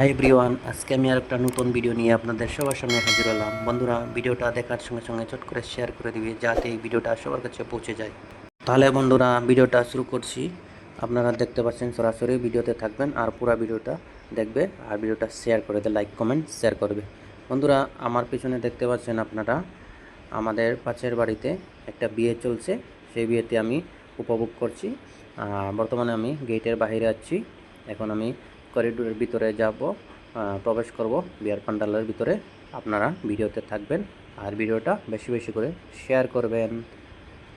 Hi everyone, আজকে আমি আর একটা নতুন ভিডিও নিয়ে আপনাদের সবার সামনে হাজির হলাম। বন্ধুরা, ভিডিওটা দেখার সঙ্গে সঙ্গে চট করে শেয়ার করে দিবে যাতে এই ভিডিওটা সবার কাছে পৌঁছে যায়। তাহলে বন্ধুরা, ভিডিওটা শুরু করছি। আপনারা দেখতে পাচ্ছেন সরাসরি ভিডিওতে থাকবেন আর পুরো ভিডিওটা দেখবে আর ভিডিওটা শেয়ার করে দেবে, লাইক কমেন্ট শেয়ার করবে। বন্ধুরা, আমার পিছনে দেখতে পাচ্ছেন আপনারা, আমাদের পাশের বাড়িতে একটা বিয়ে চলছে। সেই বিয়েতে আমি উপভোগ করছি। বর্তমানে আমি গেটের বাইরে আছি। এখন আমি করিডোরের ভিতরে যাব, প্রবেশ করব বিয়ার প্যান্ডেলের ভিতরে। আপনারা ভিডিওতে থাকবেন আর ভিডিওটা বেশি বেশি করে শেয়ার করবেন।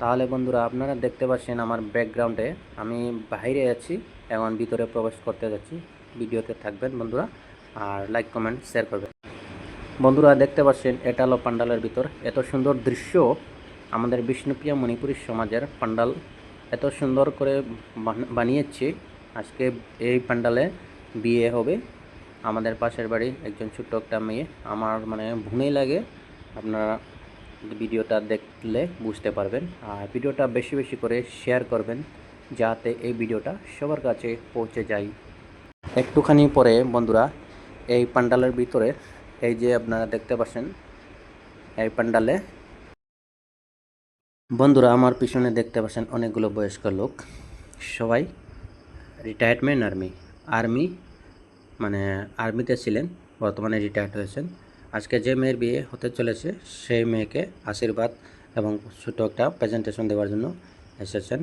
তাহলে বন্ধুরা, আপনারা দেখতে পাচ্ছেন আমার ব্যাকগ্রাউন্ডে আমি বাইরে আছি, এখন ভিতরে প্রবেশ করতে যাচ্ছি। ভিডিওতে থাকবেন বন্ধুরা আর লাইক কমেন্ট শেয়ার করবেন। বন্ধুরা, দেখতে পাচ্ছেন এটা হলো প্যান্ডেলের ভিতর। এত সুন্দর দৃশ্য, আমাদের বিষ্ণুপ্রিয়া মণিপুরী সমাজের প্যান্ডেল এত সুন্দর করে বানিয়েছে। আজকে এই প্যান্ডেলে বিয়ে হবে আমাদের পাশের বাড়ি একজন ছোট্ট একটা মেয়ে, আমার মানে ভুনেই লাগে। আপনারা ভিডিওটা দেখলে বুঝতে পারবেন আর ভিডিওটা বেশি বেশি করে শেয়ার করবেন যাতে এই ভিডিওটা সবার কাছে পৌঁছে যায়। একটুখানি পরে বন্ধুরা, এই প্যান্ডেলের ভিতরে এই যে আপনারা দেখতে পাচ্ছেন এই প্যান্ডেলে, বন্ধুরা আমার পিছনে দেখতে পাচ্ছেন অনেকগুলো বয়স্ক লোক, সবাই রিটায়ারমেন্ট আর্মি মানে আর্মিতে ছিলেন, বর্তমানে রিটায়ার্ড হয়েছেন। আজকে যে মেয়ের বিয়ে হতে চলেছে সেই মেয়েকে আশীর্বাদ এবং ছোটো একটা প্রেজেন্টেশন দেওয়ার জন্য এসেছেন।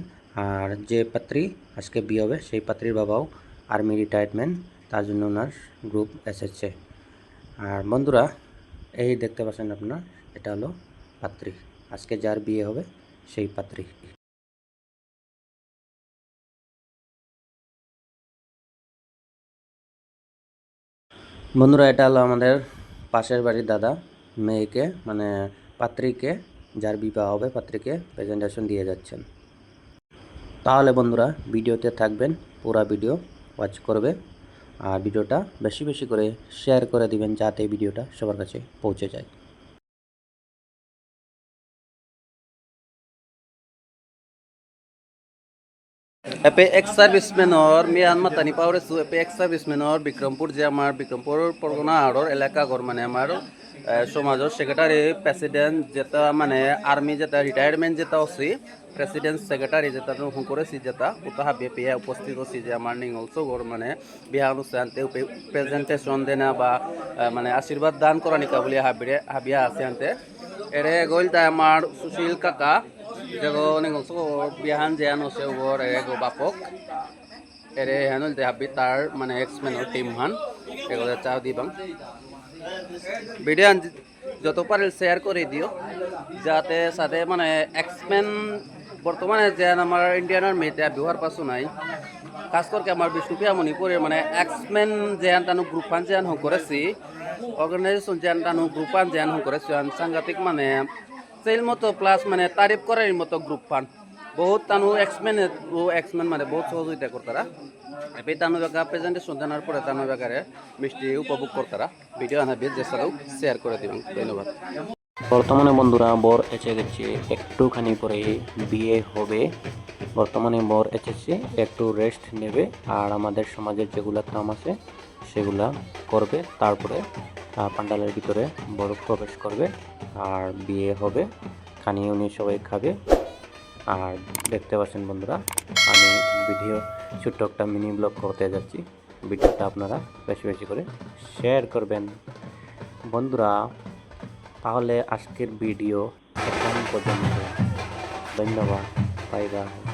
আর যে পাত্রী আজকে বিয়ে হবে সেই পাত্রীর বাবাও আর্মি রিটায়ারমেন্ট, তার জন্য ওনার গ্রুপ এসেছে। আর বন্ধুরা, এই দেখতে পাচ্ছেন আপনারা, এটা হলো পাত্রী, আজকে যার বিয়ে হবে সেই পাত্রী। বন্ধুরা, এটা হলো আমাদের পাশের বাড়ির দাদা মেয়েকে মানে পাত্রীকে, যার বিবাহ হবে পাত্রীকে প্রেজেন্টেশন দিয়ে যাচ্ছেন। তাহলে বন্ধুরা, ভিডিওতে থাকবেন, পুরো ভিডিও ওয়াচ করবে আর ভিডিওটা বেশি বেশি করে শেয়ার করে দিবেন যাতে ভিডিওটা সবার কাছে পৌঁছে যায়। এপে এক্স সার্ভিসম্যানৰ মিয়ান মাতানি পাওৰেছো এপে এক্স সার্ভিসম্যানৰ বিক্রমপুর যে আমার বিক্রমপুর পরগনা আড়র এলাকা ঘর মানে আমার সমাজের সেক্রেটারি প্রেসিডেন্ট যেটা মানে আর্মি যেটা রিটায়ারমেন্ট যেটা আছে প্রেসিডেন্ট সেক্রেটারি যেটা হুঁ করেছি যেটা ওটা হাবিয়ে পেয়ে উপস্থিত হচ্ছি যে আমার নিংলসো ঘর মানে বিয়া অনুষ্ঠানতে প্রেজেন্টেশন দেনা বা মানে আশীর্বাদ দান করা নিকা বলে হাবিয়া আছে আনতে এরে গইল তাই আমার সুশীল কাকা jago ningol so biahan jean ose ubor ego bapok ere hanul de habit tar mane x-men or team han ego chao di bang video যত পারে শেয়ার করে দিও যাতে সাথে মানে x-men বর্তমানে যে আমার ইন্ডিয়ান আর্মিতে ব্যবহার পাসু নাই, খাস করে আমার বিষ্ণুপ্রিয়া মণিপুরে মানে x-men যেন তানু গ্রুপান যেন হং করেছি অর্গানাইজেশন যেন তানু গ্রুপান যেন হং করেছি সাংঘাতিক মানে সেল মতো প্লাস মানে তারিফ করার মতো গ্রুপ ফান বহুত তানু এক্সমেন মানে বহুত সহযোগিতা করতারা এপে তানু বেকা প্রেজেন্টেশন জানার পরে তানু বেকারে মিষ্টি উপভোগ করতারা ভিডিও আনাবে যেসারাও শেয়ার করে দিবেন। ধন্যবাদ। বর্তমানে বন্ধুরা বর এসে গেছে, একটুখানি পরে বিয়ে হবে। বর্তমানে বর এসেছে, একটু রেস্ট নেবে আর আমাদের সমাজের যেগুলা কাম আছে সেগুলা করবে, তারপরে প্যান্ডেলের ভিতরে বর প্রবেশ করবে আর বিয়ে হবে, খানি উনি সবাই খাবে। আর দেখতে পাচ্ছেন বন্ধুরা, আমি ভিডিও ছোট্ট একটা মিনি ব্লগ করতে যাচ্ছি, ভিডিওটা আপনারা বেশি বেশি করে শেয়ার করবেন বন্ধুরা। তাহলে আজকের ভিডিও এখান পর্যন্ত, ধন্যবাদ, বাই বাই।